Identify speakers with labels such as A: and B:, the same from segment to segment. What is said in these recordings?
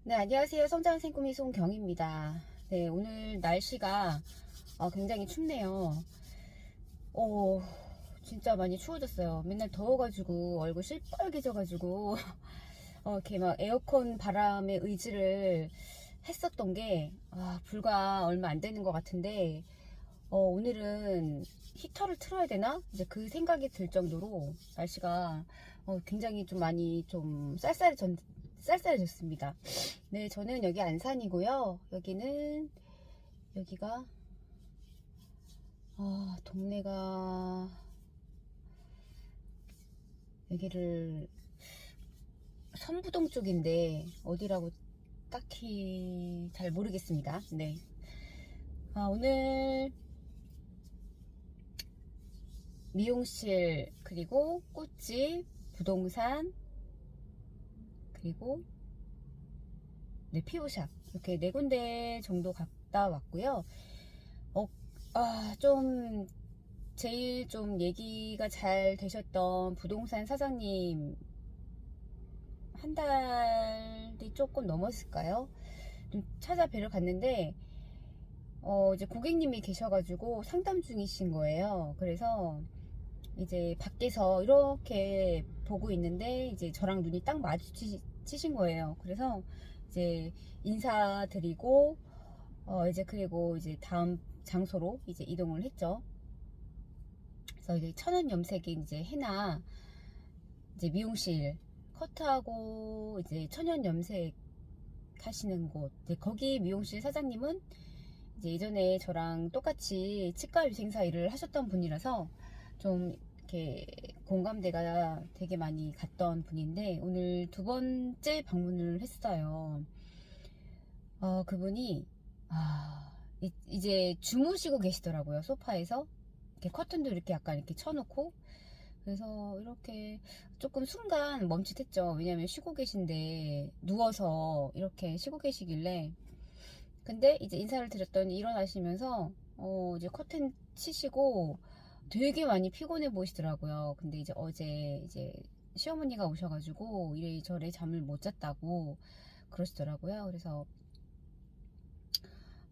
A: 네, 안녕하세요. 성장생 꿈이 송경입니다. 네, 오늘 날씨가 굉장히 춥네요. 어, 진짜 많이 추워졌어요. 맨날 더워가지고 얼굴 시뻘개져가지고 이렇게 막 에어컨 바람에 의지를 했었던 게 불과 얼마 안 되는 것 같은데 오늘은 히터를 틀어야 되나? 이제 그 생각이 들 정도로 날씨가 굉장히 좀 많이 좀 쌀쌀해졌습니다. 네, 저는 여기 안산이고요. 여기가 동네가 여기를 선부동 쪽인데 어디라고 딱히 잘 모르겠습니다. 네. 오늘 미용실, 그리고 꽃집, 부동산, 그리고 네, 피부샵 이렇게 네 군데 정도 갔다 왔고요. 좀 제일 좀 얘기가 잘 되셨던 부동산 사장님 한 달이 조금 넘었을까요? 좀 찾아뵈러 갔는데 이제 고객님이 계셔가지고 상담 중이신 거예요. 그래서 이제 밖에서 이렇게 보고 있는데 이제 저랑 눈이 딱 마주치신 거예요. 그래서 이제 인사드리고 이제 그리고 이제 다음 장소로 이제 이동을 했죠. 그래서 이제 천연 염색인 이제 해나 이제 미용실 커트하고 이제 천연 염색 하시는 곳, 이제 거기 미용실 사장님은 이제 예전에 저랑 똑같이 치과 위생사 일을 하셨던 분이라서 좀 이렇게 공감대가 되게 많이 갔던 분인데 오늘 두 번째 방문을 했어요. 그분이 이제 주무시고 계시더라고요. 소파에서 이렇게 커튼도 이렇게 약간 이렇게 쳐놓고, 그래서 이렇게 조금 순간 멈칫했죠. 왜냐면 쉬고 계신데 누워서 이렇게 쉬고 계시길래. 근데 이제 인사를 드렸더니 일어나시면서 이제 커튼 치시고 되게 많이 피곤해 보이시더라고요. 근데 이제 어제 이제 시어머니가 오셔가지고 이래저래 잠을 못 잤다고 그러시더라고요. 그래서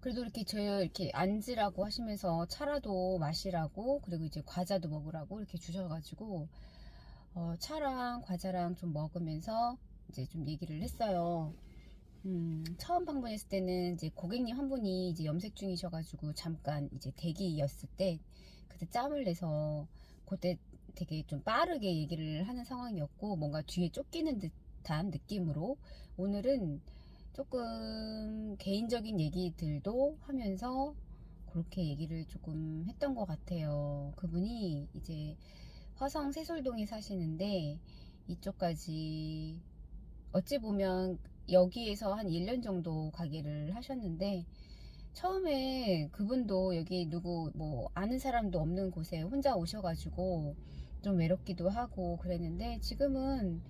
A: 그래도 이렇게 이렇게 앉으라고 하시면서 차라도 마시라고, 그리고 이제 과자도 먹으라고 이렇게 주셔가지고 차랑 과자랑 좀 먹으면서 이제 좀 얘기를 했어요. 처음 방문했을 때는 이제 고객님 한 분이 이제 염색 중이셔가지고 잠깐 이제 대기였을 때 그때 짬을 내서 그때 되게 좀 빠르게 얘기를 하는 상황이었고, 뭔가 뒤에 쫓기는 듯한 느낌으로 오늘은 조금 개인적인 얘기들도 하면서 그렇게 얘기를 조금 했던 것 같아요. 그분이 이제 화성 세솔동에 사시는데 이쪽까지 어찌 보면 여기에서 한 1년 정도 가게를 하셨는데, 처음에 그분도 여기 누구 뭐 아는 사람도 없는 곳에 혼자 오셔가지고 좀 외롭기도 하고 그랬는데, 지금은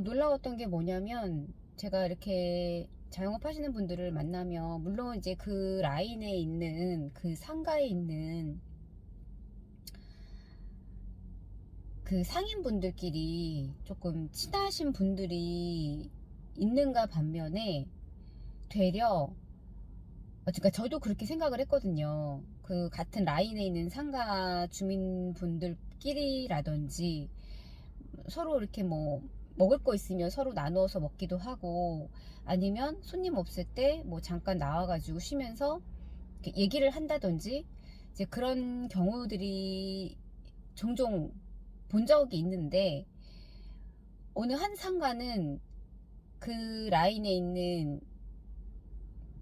A: 놀라웠던 게 뭐냐면, 제가 이렇게 자영업 하시는 분들을 만나면 물론 이제 그 라인에 있는 그 상가에 있는 그 상인분들끼리 조금 친하신 분들이 있는가 반면에, 되려 그러니까 저도 그렇게 생각을 했거든요. 그 같은 라인에 있는 상가 주민분들끼리라든지 서로 이렇게 뭐 먹을 거 있으면 서로 나누어서 먹기도 하고, 아니면 손님 없을 때 뭐 잠깐 나와가지고 쉬면서 이렇게 얘기를 한다든지, 이제 그런 경우들이 종종 본 적이 있는데, 어느 한 상가는 그 라인에 있는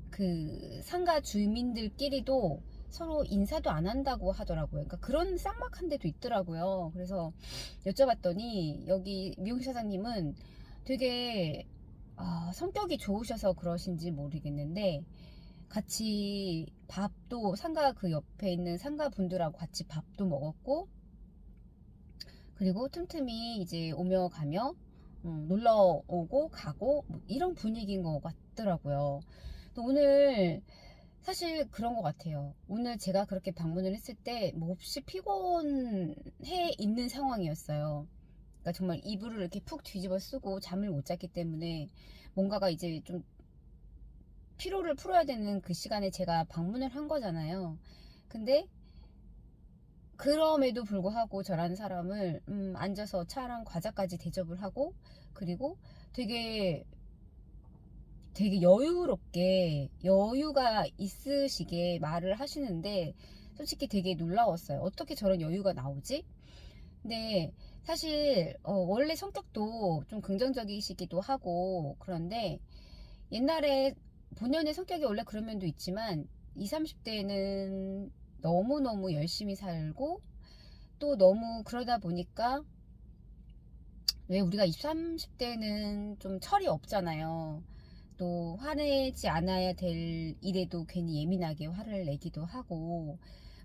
A: 그 상가 주민들끼리도 서로 인사도 안 한다고 하더라고요. 그러니까 그런 쌍막한 데도 있더라고요. 그래서 여쭤봤더니 여기 미용실 사장님은 되게 성격이 좋으셔서 그러신지 모르겠는데, 같이 밥도 상가 그 옆에 있는 상가 분들하고 같이 밥도 먹었고, 그리고 틈틈이 이제 오며 가며 놀러 오고 가고 뭐 이런 분위기인 것 같더라고요. 오늘 사실 그런 것 같아요. 오늘 제가 그렇게 방문을 했을 때 몹시 피곤해 있는 상황이었어요. 그러니까 정말 이불을 이렇게 푹 뒤집어 쓰고 잠을 못 잤기 때문에 뭔가가 이제 좀 피로를 풀어야 되는 그 시간에 제가 방문을 한 거잖아요. 근데 그럼에도 불구하고 저라는 사람을 앉아서 차랑 과자까지 대접을 하고, 그리고 되게 여유롭게 여유가 있으시게 말을 하시는데 솔직히 되게 놀라웠어요. 어떻게 저런 여유가 나오지? 근데 사실 원래 성격도 좀 긍정적이시기도 하고 그런데 옛날에 본연의 성격이 원래 그런 면도 있지만 20, 30대에는 너무너무 열심히 살고 또 너무 그러다 보니까 왜 우리가 20, 30대는 좀 철이 없잖아요. 또 화내지 않아야 될 일에도 괜히 예민하게 화를 내기도 하고,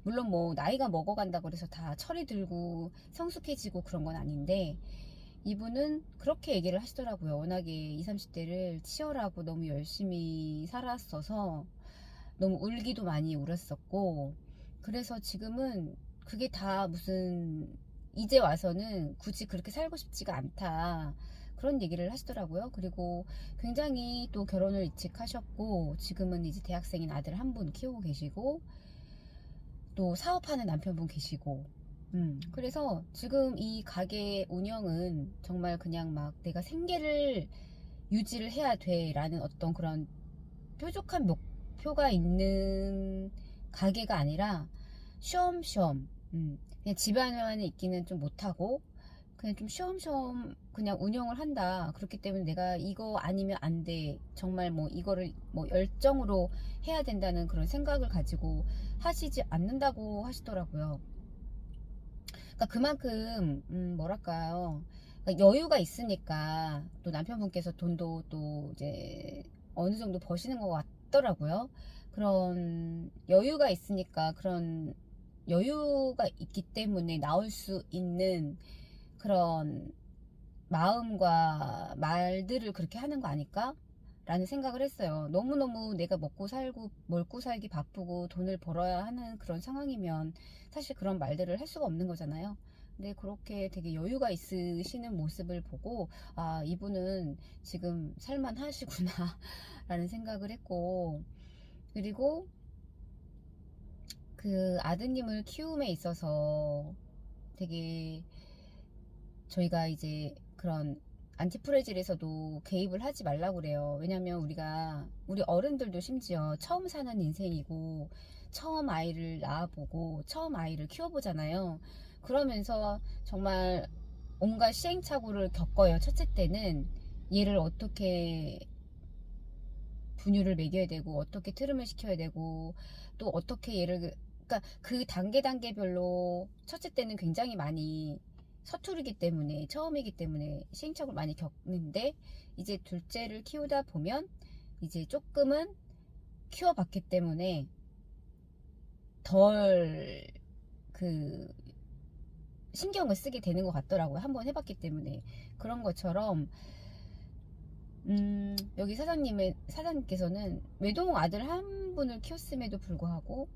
A: 물론 뭐 나이가 먹어간다고 해서 다 철이 들고 성숙해지고 그런 건 아닌데, 이분은 그렇게 얘기를 하시더라고요. 워낙에 20, 30대를 치열하고 너무 열심히 살았어서 너무 울기도 많이 울었었고, 그래서 지금은 그게 다 무슨 이제 와서는 굳이 그렇게 살고 싶지가 않다, 그런 얘기를 하시더라고요. 그리고 굉장히 또 결혼을 일찍 하셨고 지금은 이제 대학생인 아들 한 분 키우고 계시고 또 사업하는 남편분 계시고 그래서 지금 이 가게 운영은 정말 그냥 막 내가 생계를 유지를 해야 돼 라는 어떤 그런 뾰족한 목표가 있는 가게가 아니라 쉬엄쉬엄 그냥 집안에 있기는 좀 못하고 그냥 좀 쉬엄쉬엄 그냥 운영을 한다. 그렇기 때문에 내가 이거 아니면 안 돼. 정말 뭐 이거를 뭐 열정으로 해야 된다는 그런 생각을 가지고 하시지 않는다고 하시더라고요. 그러니까 그만큼 뭐랄까요. 그러니까 여유가 있으니까 또 남편분께서 돈도 또 이제 어느 정도 버시는 것 같더라고요. 그런 여유가 있으니까 그런 여유가 있기 때문에 나올 수 있는 그런 마음과 말들을 그렇게 하는 거 아닐까? 라는 생각을 했어요. 너무너무 내가 먹고 살고 먹고 살기 바쁘고 돈을 벌어야 하는 그런 상황이면 사실 그런 말들을 할 수가 없는 거잖아요. 근데 그렇게 되게 여유가 있으시는 모습을 보고 아, 이분은 지금 살만하시구나 라는 생각을 했고, 그리고 그 아드님을 키움에 있어서 되게 저희가 이제 그런 안티프레질에서도 개입을 하지 말라고 그래요. 왜냐면 우리 어른들도 심지어 처음 사는 인생이고 처음 아이를 낳아보고 처음 아이를 키워보잖아요. 그러면서 정말 온갖 시행착오를 겪어요. 첫째 때는 얘를 어떻게 분유를 먹여야 되고 어떻게 트름을 시켜야 되고 또 어떻게 얘를, 그러니까 그 단계별로 첫째 때는 굉장히 많이 서투르기 때문에 처음이기 때문에 시행착오를 많이 겪는데 이제 둘째를 키우다 보면 이제 조금은 키워봤기 때문에 덜 그 신경을 쓰게 되는 것 같더라고요. 한번 해봤기 때문에. 그런 것처럼 여기 사장님께서는 외동 아들 한 분을 키웠음에도 불구하고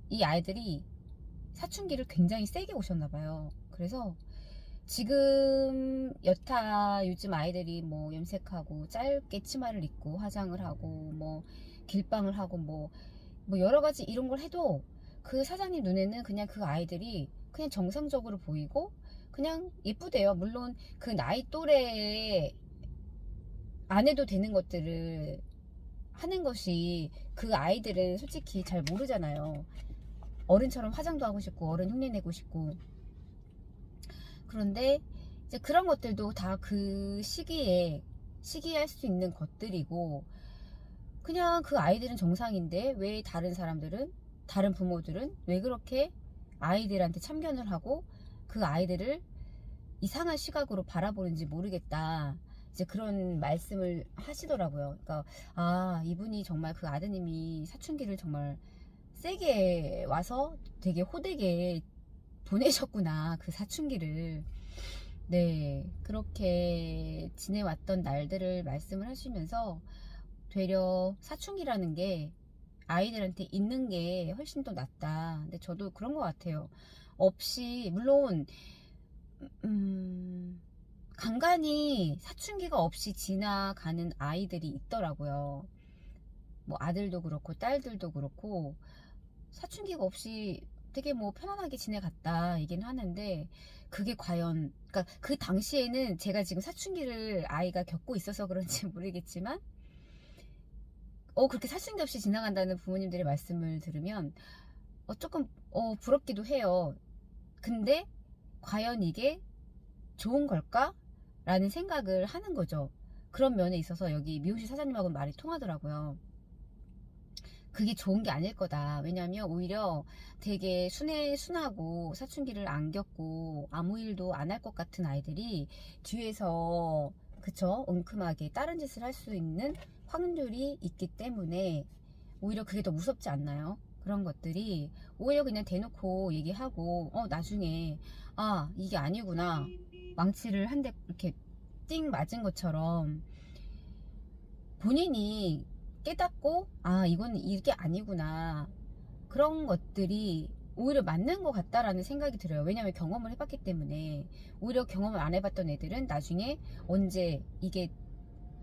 A: 이 아이들이 사춘기를 굉장히 세게 오셨나봐요. 그래서 지금 여타 요즘 아이들이 뭐 염색하고 짧게 치마를 입고 화장을 하고 뭐 길빵을 하고 뭐 여러 가지 이런 걸 해도 그 사장님 눈에는 그냥 그 아이들이 그냥 정상적으로 보이고 그냥 예쁘대요. 물론 그 나이 또래에 안 해도 되는 것들을 하는 것이 그 아이들은 솔직히 잘 모르잖아요. 어른처럼 화장도 하고 싶고 어른 흉내내고 싶고. 그런데 이제 그런 것들도 다 그 시기에 할 수 있는 것들이고 그냥 그 아이들은 정상인데 왜 다른 부모들은 왜 그렇게 아이들한테 참견을 하고 그 아이들을 이상한 시각으로 바라보는지 모르겠다. 이제 그런 말씀을 하시더라고요. 그러니까 아, 이분이 정말 그 아드님이 사춘기를 정말 세게 와서 되게 호되게 보내셨구나. 그 사춘기를. 네, 그렇게 지내왔던 날들을 말씀을 하시면서 되려 사춘기라는 게 아이들한테 있는 게 훨씬 더 낫다. 근데 저도 그런 것 같아요. 없이, 물론, 간간히 사춘기가 없이 지나가는 아이들이 있더라고요. 뭐 아들도 그렇고 딸들도 그렇고 사춘기가 없이 되게 뭐 편안하게 지내갔다 얘기는 하는데, 그게 과연, 그러니까 그 당시에는 제가 지금 사춘기를 아이가 겪고 있어서 그런지 모르겠지만 그렇게 사춘기 없이 지나간다는 부모님들의 말씀을 들으면 조금 부럽기도 해요. 근데 과연 이게 좋은 걸까? 라는 생각을 하는 거죠. 그런 면에 있어서 여기 미용실 사장님하고는 말이 통하더라고요. 그게 좋은 게 아닐 거다. 왜냐면 오히려 되게 순하고 사춘기를 안 겪고 아무 일도 안 할 것 같은 아이들이 뒤에서, 그쵸, 엉큼하게 다른 짓을 할 수 있는 확률이 있기 때문에 오히려 그게 더 무섭지 않나요? 그런 것들이 오히려 그냥 대놓고 얘기하고 나중에 이게 아니구나, 망치를 한 대 이렇게 띵 맞은 것처럼 본인이 깨닫고 이건 이게 아니구나, 그런 것들이 오히려 맞는 것 같다라는 생각이 들어요. 왜냐하면 경험을 해봤기 때문에. 오히려 경험을 안 해봤던 애들은 나중에 언제 이게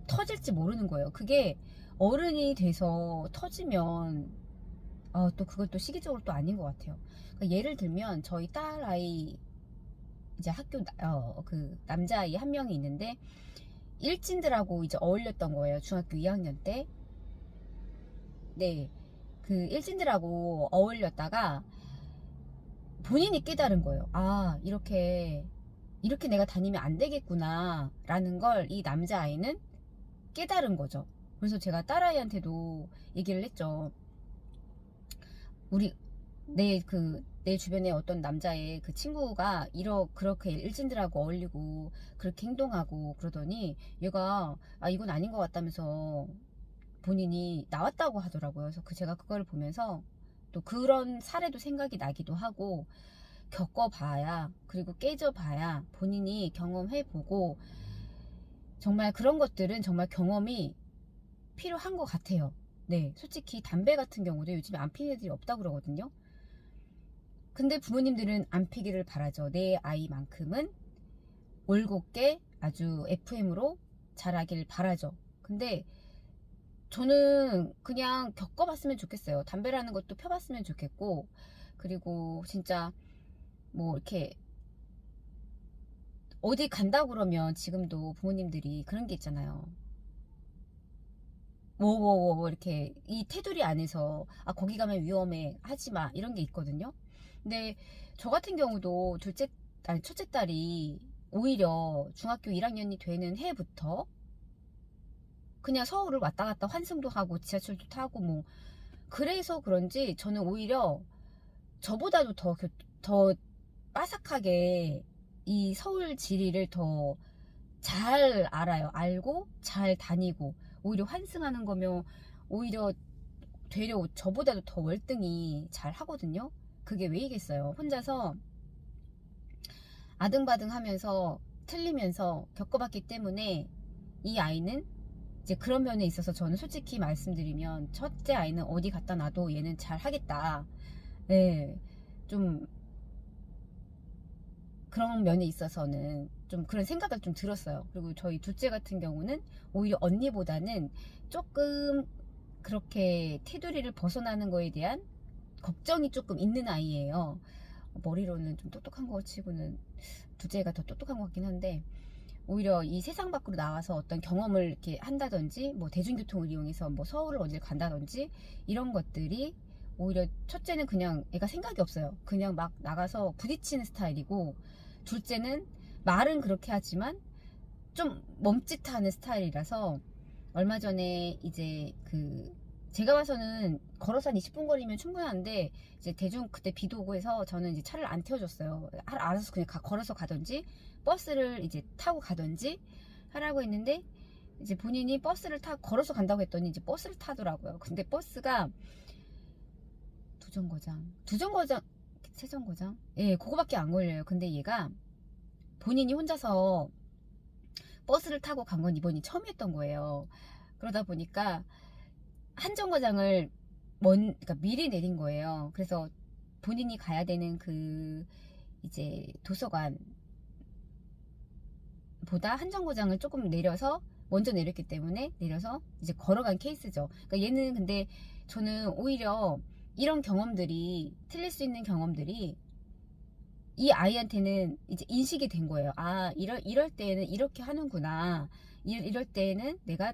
A: 터질지 모르는 거예요. 그게 어른이 돼서 터지면 또 그것도 시기적으로 또 아닌 것 같아요. 그러니까 예를 들면 저희 딸 아이 이제 학교 그 남자아이 한 명이 있는데 일진들하고 이제 어울렸던 거예요. 중학교 2학년 때. 네. 그 일진들하고 어울렸다가 본인이 깨달은 거예요. 이렇게 내가 다니면 안 되겠구나 라는 걸 이 남자아이는 깨달은 거죠. 그래서 제가 딸아이한테도 얘기를 했죠. 내 주변에 어떤 남자의 그 친구가 그렇게 일진들하고 어울리고 그렇게 행동하고 그러더니 얘가 이건 아닌 것 같다면서 본인이 나왔다고 하더라고요. 그래서 제가 그걸 보면서 또 그런 사례도 생각이 나기도 하고, 겪어봐야, 그리고 깨져봐야 본인이 경험해보고, 정말 그런 것들은 정말 경험이 필요한 것 같아요. 네, 솔직히 담배 같은 경우도 요즘에 안 피는 애들이 없다고 그러거든요. 근데 부모님들은 안 피기를 바라죠. 내 아이만큼은 올곧게 아주 FM으로 자라길 바라죠. 근데 저는 그냥 겪어봤으면 좋겠어요. 담배라는 것도 펴봤으면 좋겠고, 그리고 진짜 뭐 이렇게 어디 간다 그러면 지금도 부모님들이 그런 게 있잖아요. 뭐 이렇게 이 테두리 안에서 거기 가면 위험해, 하지 마, 이런 게 있거든요. 근데 저 같은 경우도 첫째 딸이 오히려 중학교 1학년이 되는 해부터 그냥 서울을 왔다 갔다 환승도 하고 지하철도 타고 뭐, 그래서 그런지 저는 오히려 저보다도 더 빠삭하게 이 서울 지리를 더 잘 알아요. 알고 잘 다니고, 오히려 환승하는 거면 오히려 되려 저보다도 더 월등히 잘 하거든요. 그게 왜이겠어요. 혼자서 아등바등 하면서 틀리면서 겪어봤기 때문에 이 아이는 이제 그런 면에 있어서 저는 솔직히 말씀드리면 첫째 아이는 어디 갖다 놔도 얘는 잘 하겠다. 네, 좀 그런 면에 있어서는 좀 그런 생각을 좀 들었어요. 그리고 저희 둘째 같은 경우는 오히려 언니보다는 조금 그렇게 테두리를 벗어나는 거에 대한 걱정이 조금 있는 아이예요. 머리로는 좀 똑똑한 거 치고는 둘째가 더 똑똑한 것 같긴 한데, 오히려 이 세상 밖으로 나와서 어떤 경험을 이렇게 한다든지, 뭐 대중교통을 이용해서 뭐 서울을 어딜 간다든지, 이런 것들이 오히려 첫째는 그냥 애가 생각이 없어요. 그냥 막 나가서 부딪히는 스타일이고, 둘째는 말은 그렇게 하지만 좀 멈칫하는 스타일이라서, 얼마 전에 이제 제가 봐서는 걸어서 한 20분 거리면 충분한데, 이제 그때 비도 오고 해서 저는 이제 차를 안 태워줬어요. 알아서 그냥 걸어서 가든지 버스를 이제 타고 가든지 하라고 했는데, 이제 본인이 버스를 걸어서 간다고 했더니 이제 버스를 타더라고요. 근데 버스가 두정거장, 세정거장, 예, 그거밖에 안 걸려요. 근데 얘가 본인이 혼자서 버스를 타고 간 건 이번이 처음이었던 거예요. 그러다 보니까 한정거장을 그러니까 미리 내린 거예요. 그래서 본인이 가야 되는 이제 도서관, 보다 한 정거장을 조금 내려서 먼저 내렸기 때문에 내려서 이제 걸어간 케이스죠. 그러니까 얘는 근데 저는 오히려 이런 경험들이 틀릴 수 있는 경험들이 이 아이한테는 이제 인식이 된 거예요. 아, 이럴 때에는 이렇게 하는구나. 이럴 때에는 내가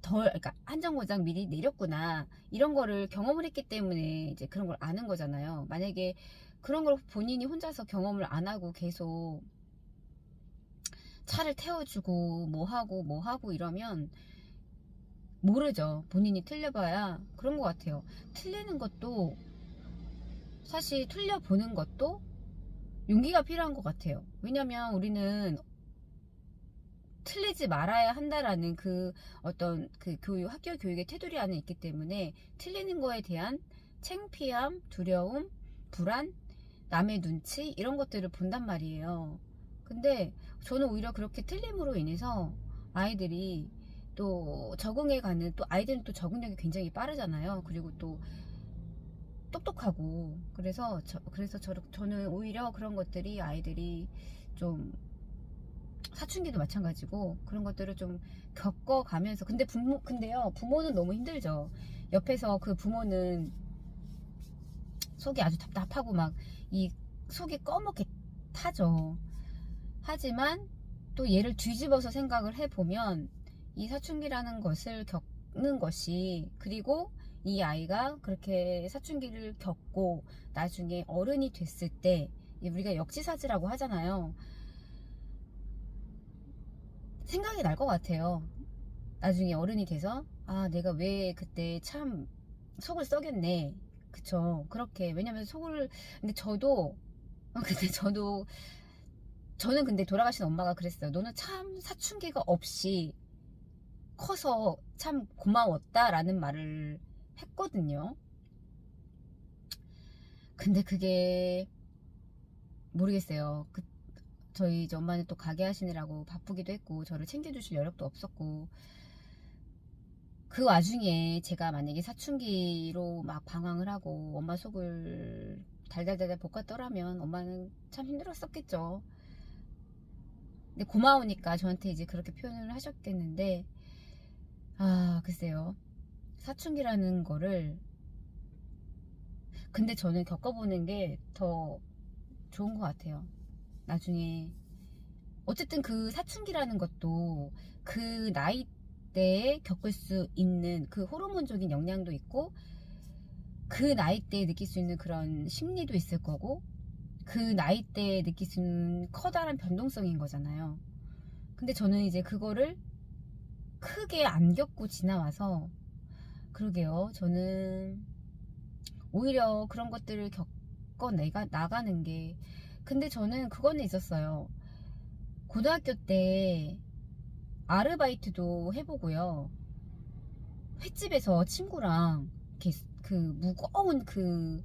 A: 그러니까 한 정거장 미리 내렸구나. 이런 거를 경험을 했기 때문에 이제 그런 걸 아는 거잖아요. 만약에 그런 걸 본인이 혼자서 경험을 안 하고 계속 차를 태워주고 뭐 하고 이러면 모르죠. 본인이 틀려봐야 그런 것 같아요. 틀리는 것도 사실 틀려보는 것도 용기가 필요한 것 같아요. 왜냐면 우리는 틀리지 말아야 한다라는 그 어떤 그 학교 교육의 테두리 안에 있기 때문에 틀리는 거에 대한 창피함, 두려움, 불안, 남의 눈치 이런 것들을 본단 말이에요. 근데 저는 오히려 그렇게 틀림으로 인해서 아이들이 또 적응해 가는, 또 아이들은 또 적응력이 굉장히 빠르잖아요. 그리고 또 똑똑하고 그래서 저는 오히려 그런 것들이 아이들이 좀 사춘기도 마찬가지고 그런 것들을 좀 겪어가면서 근데요 부모는 너무 힘들죠. 옆에서 그 부모는 속이 아주 답답하고 막 이 속이 꺼멓게 타죠. 하지만 또 얘를 뒤집어서 생각을 해보면 이 사춘기라는 것을 겪는 것이, 그리고 이 아이가 그렇게 사춘기를 겪고 나중에 어른이 됐을 때 우리가 역지사지라고 하잖아요. 생각이 날 것 같아요. 나중에 어른이 돼서 아, 내가 왜 그때 참 속을 썩였네. 그쵸. 그렇게. 왜냐면 근데 저는 근데 돌아가신 엄마가 그랬어요. 너는 참 사춘기가 없이 커서 참 고마웠다라는 말을 했거든요. 근데 그게 모르겠어요. 저희 이제 엄마는 또 가게 하시느라고 바쁘기도 했고 저를 챙겨주실 여력도 없었고, 그 와중에 제가 만약에 사춘기로 막 방황을 하고 엄마 속을 달달달달 볶았더라면 엄마는 참 힘들었었겠죠. 근데 고마우니까 저한테 이제 그렇게 표현을 하셨겠는데, 아, 글쎄요. 사춘기라는 거를, 근데 저는 겪어보는 게 더 좋은 것 같아요. 나중에 어쨌든 그 사춘기라는 것도 그 나이 때에 겪을 수 있는 그 호르몬적인 영향도 있고, 그 나이 때에 느낄 수 있는 그런 심리도 있을 거고, 그 나이 때에 느낄 수 있는 커다란 변동성인 거잖아요. 근데 저는 이제 그거를 크게 안 겪고 지나와서 그러게요. 저는 오히려 그런 것들을 겪어 내가 나가는 게, 근데 저는 그거는 있었어요. 고등학교 때 아르바이트도 해보고요. 횟집에서 친구랑 이렇게 그 무거운 그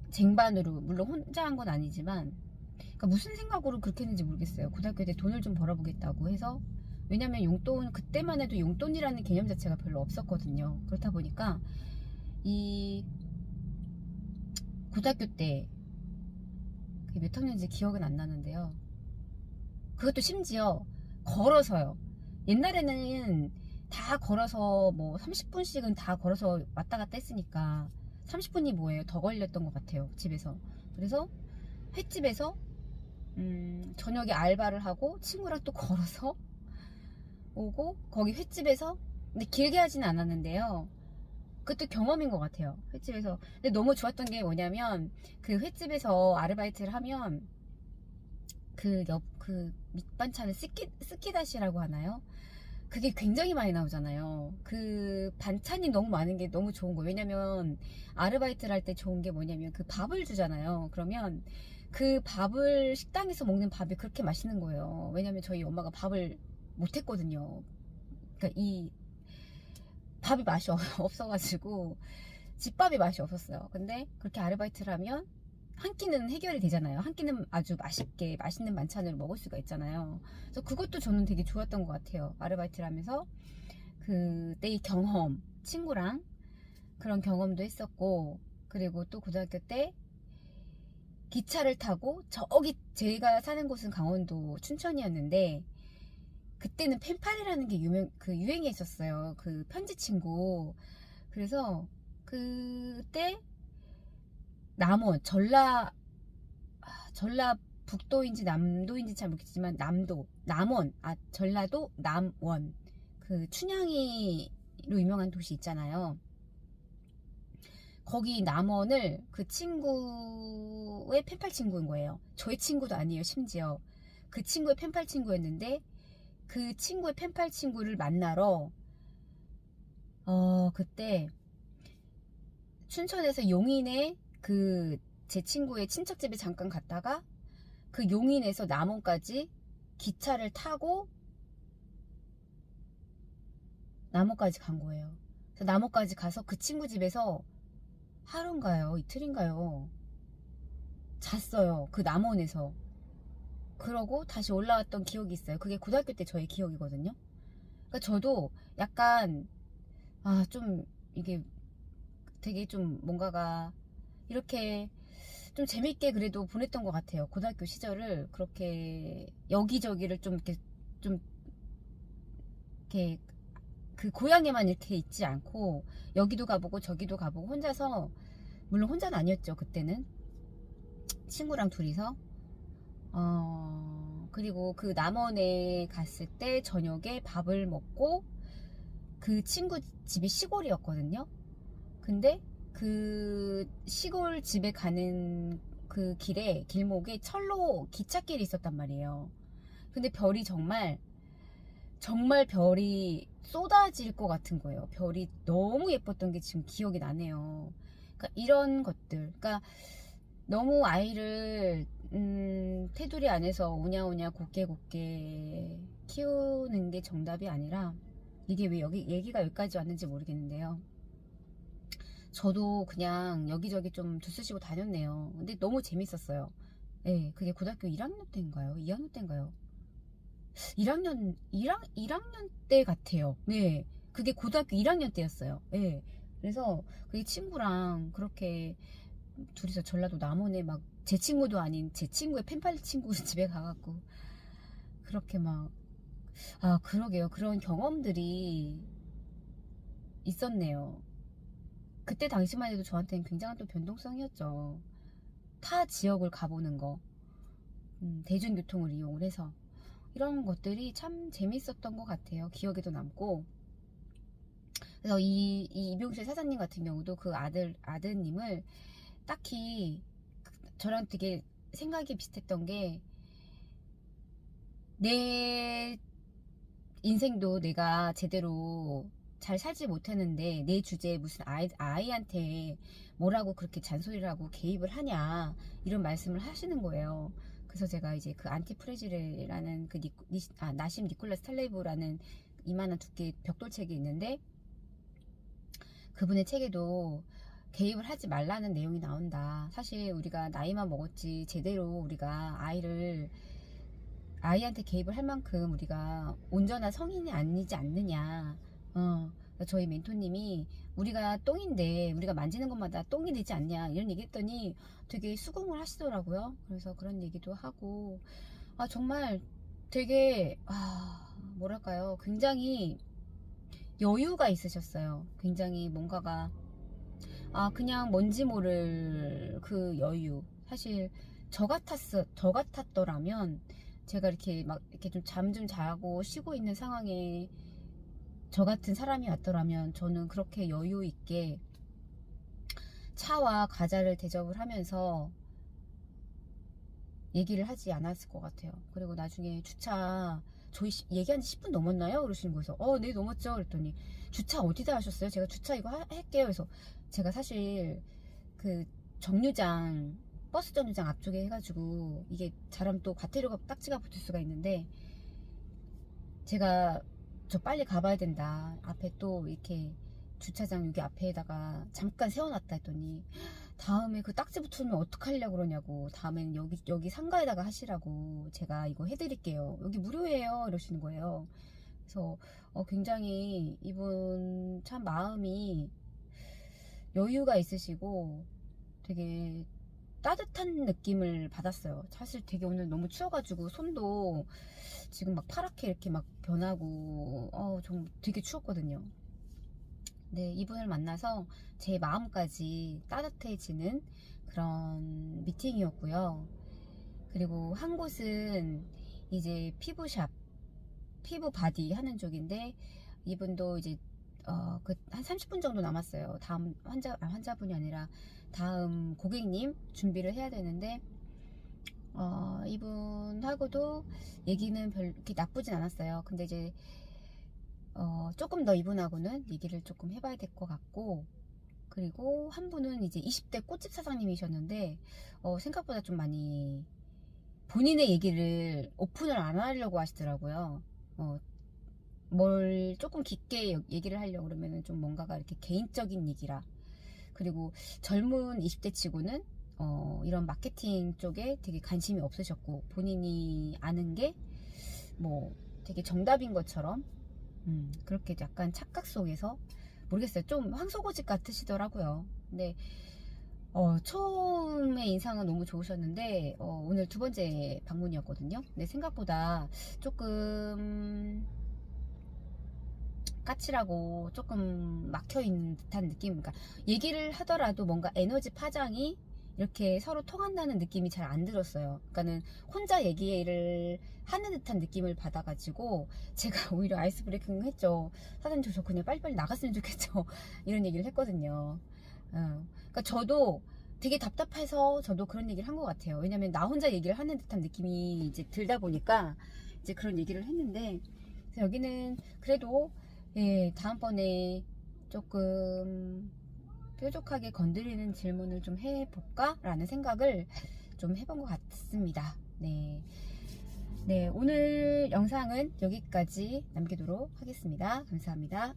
A: 쟁반으로, 물론 혼자 한 건 아니지만, 그러니까 무슨 생각으로 그렇게 했는지 모르겠어요. 고등학교 때 돈을 좀 벌어보겠다고 해서. 왜냐면 용돈, 그때만 해도 용돈이라는 개념 자체가 별로 없었거든요. 그렇다 보니까 이 고등학교 때 그게 몇 학년인지 기억은 안 나는데요. 그것도 심지어 걸어서요. 옛날에는 다 걸어서 뭐 30분씩은 다 걸어서 왔다 갔다 했으니까 30분이 뭐예요? 더 걸렸던 것 같아요. 집에서. 그래서 횟집에서 저녁에 알바를 하고 친구랑 또 걸어서 오고, 거기 횟집에서, 근데 길게 하지는 않았는데요. 그것도 경험인 것 같아요. 횟집에서. 근데 너무 좋았던 게 뭐냐면, 그 횟집에서 아르바이트를 하면 그 밑반찬을 스키다시라고 하나요? 그게 굉장히 많이 나오잖아요. 그 반찬이 너무 많은 게 너무 좋은 거예요. 왜냐면 아르바이트를 할 때 좋은 게 뭐냐면 그 밥을 주잖아요. 그러면 그 밥을, 식당에서 먹는 밥이 그렇게 맛있는 거예요. 왜냐면 저희 엄마가 밥을 못했거든요. 그러니까 이 밥이 맛이 없어가지고 집밥이 맛이 없었어요. 근데 그렇게 아르바이트를 하면 한 끼는 해결이 되잖아요. 한 끼는 아주 맛있게 맛있는 반찬을 먹을 수가 있잖아요. 그래서 그것도 저는 되게 좋았던 것 같아요. 아르바이트를 하면서 그때의 경험, 친구랑 그런 경험도 했었고, 그리고 또 고등학교 때 기차를 타고 저기 제가 사는 곳은 강원도 춘천이었는데 그때는 펜팔이라는 게 유행했었어요. 그 편지 친구. 그래서 그때 남원 전라북도인지 남도인지 잘 모르겠지만 남원 전라도 남원 그 춘향이로 유명한 도시 있잖아요. 거기 남원을 그 친구의 펜팔 친구인 거예요. 저의 친구도 아니에요. 심지어 그 친구의 펜팔 친구였는데 그 친구의 펜팔 친구를 만나러 그때 춘천에서 용인에 그 제 친구의 친척집에 잠깐 갔다가 그 용인에서 남원까지 기차를 타고 남원까지 간 거예요. 그래서 남원까지 가서 그 친구 집에서 하루인가요? 이틀인가요? 잤어요. 그 남원에서. 그러고 다시 올라왔던 기억이 있어요. 그게 고등학교 때 저의 기억이거든요. 그러니까 저도 약간 좀 이게 되게 좀 뭔가가 이렇게 좀 재밌게 그래도 보냈던 것 같아요. 고등학교 시절을 그렇게 여기저기를 좀 이렇게 그 고향에만 이렇게 있지 않고 여기도 가보고 저기도 가보고 혼자서, 물론 혼자는 아니었죠 그때는, 친구랑 둘이서 그리고 그 남원에 갔을 때 저녁에 밥을 먹고 그 친구 집이 시골이었거든요. 근데 그 시골 집에 가는 그 길목에 철로 기찻길이 있었단 말이에요. 근데 별이 정말 별이 쏟아질 것 같은 거예요. 별이 너무 예뻤던 게 지금 기억이 나네요. 그러니까 이런 것들, 그러니까 너무 아이를 테두리 안에서 오냐오냐 곱게 키우는 게 정답이 아니라, 이게 왜 여기 얘기가 여기까지 왔는지 모르겠는데요. 저도 그냥 여기저기 좀 두쓰시고 다녔네요. 근데 너무 재밌었어요. 네, 그게 고등학교 1학년 때인가요? 2학년 때인가요? 1학년 때 같아요. 네. 그게 고등학교 1학년 때였어요. 네. 그래서 그 친구랑 그렇게 둘이서 전라도 남원에 막, 제 친구도 아닌 제 친구의 펜팔 친구 집에 가갖고 그렇게 막, 그러게요. 그런 경험들이 있었네요. 그때 당시만 해도 저한테는 굉장한 또 변동성이었죠. 타 지역을 가보는 거, 대중교통을 이용을 해서 이런 것들이 참 재밌었던 것 같아요. 기억에도 남고. 그래서 이 이병실 사장님 같은 경우도 그 아드님을 딱히 저랑 되게 생각이 비슷했던 게, 내 인생도 내가 제대로 잘 살지 못했는데 내 주제에 무슨 아이한테 뭐라고 그렇게 잔소리를 하고 개입을 하냐, 이런 말씀을 하시는 거예요. 그래서 제가 이제 그 안티프레지레라는 그 나심 니콜라스 탈레브라는 이만한 두께 벽돌책이 있는데, 그분의 책에도 개입을 하지 말라는 내용이 나온다. 사실 우리가 나이만 먹었지 제대로 우리가 아이한테 개입을 할 만큼 우리가 온전한 성인이 아니지 않느냐. 저희 멘토님이 우리가 똥인데 우리가 만지는 것마다 똥이 되지 않냐, 이런 얘기 했더니 되게 수긍을 하시더라고요. 그래서 그런 얘기도 하고, 정말 되게, 뭐랄까요, 굉장히 여유가 있으셨어요. 굉장히 뭔가가, 그냥 뭔지 모를 그 여유. 사실 저 같았더라면, 제가 이렇게 막 이렇게 좀 잠 좀 자고 쉬고 있는 상황에 저 같은 사람이 왔더라면 저는 그렇게 여유 있게 차와 과자를 대접을 하면서 얘기를 하지 않았을 것 같아요. 그리고 나중에 주차, 저희 얘기한 지 10분 넘었나요? 그러시는 거예요. 네, 넘었죠. 그랬더니 주차 어디다 하셨어요? 제가 주차 이거 할게요. 그래서 제가 사실 그 정류장, 버스 정류장 앞쪽에 해가지고 이게 잘하면 또 과태료가 딱지가 붙을 수가 있는데, 제가 저 빨리 가봐야 된다, 앞에 또 이렇게 주차장 여기 앞에다가 잠깐 세워놨다 했더니, 다음에 그 딱지 붙으면 어떡하려고 그러냐고, 다음에는 여기 상가에다가 하시라고, 제가 이거 해드릴게요, 여기 무료예요, 이러시는 거예요. 그래서 굉장히 이분 참 마음이 여유가 있으시고 되게 따뜻한 느낌을 받았어요. 사실 되게 오늘 너무 추워가지고 손도 지금 막 파랗게 이렇게 막 변하고 좀 되게 추웠거든요. 네, 이분을 만나서 제 마음까지 따뜻해지는 그런 미팅이었고요. 그리고 한 곳은 이제 피부샵, 피부 바디 하는 쪽인데 이분도 이제 한 30분 정도 남았어요. 다음 환자분이 아니라 다음 고객님 준비를 해야 되는데 이분하고도 얘기는 별 이렇게 나쁘진 않았어요. 근데 이제 조금 더 이분하고는 얘기를 조금 해봐야 될 것 같고, 그리고 한 분은 이제 20대 꽃집 사장님이셨는데 생각보다 좀 많이 본인의 얘기를 오픈을 안 하려고 하시더라고요. 뭘 조금 깊게 얘기를 하려고 그러면은 좀 뭔가가 이렇게 개인적인 얘기라. 그리고 젊은 20대 치고는 이런 마케팅 쪽에 되게 관심이 없으셨고, 본인이 아는 게 뭐 되게 정답인 것처럼 그렇게 약간 착각 속에서 모르겠어요. 좀 황소고집 같으시더라고요. 근데 처음에 인상은 너무 좋으셨는데 오늘 두 번째 방문이었거든요. 근데 생각보다 조금 까칠하고 조금 막혀있는 듯한 느낌. 그러니까 얘기를 하더라도 뭔가 에너지 파장이 이렇게 서로 통한다는 느낌이 잘 안 들었어요. 그러니까는 혼자 얘기를 하는 듯한 느낌을 받아가지고 제가 오히려 아이스 브레이킹 했죠. 사장님 저 그냥 빨리빨리 나갔으면 좋겠죠. 이런 얘기를 했거든요. 그러니까 저도 되게 답답해서 저도 그런 얘기를 한 것 같아요. 왜냐면 나 혼자 얘기를 하는 듯한 느낌이 이제 들다 보니까 이제 그런 얘기를 했는데, 여기는 그래도 예, 다음번에 조금 뾰족하게 건드리는 질문을 좀 해볼까? 라는 생각을 좀 해본 것 같습니다. 네. 네, 오늘 영상은 여기까지 남기도록 하겠습니다. 감사합니다.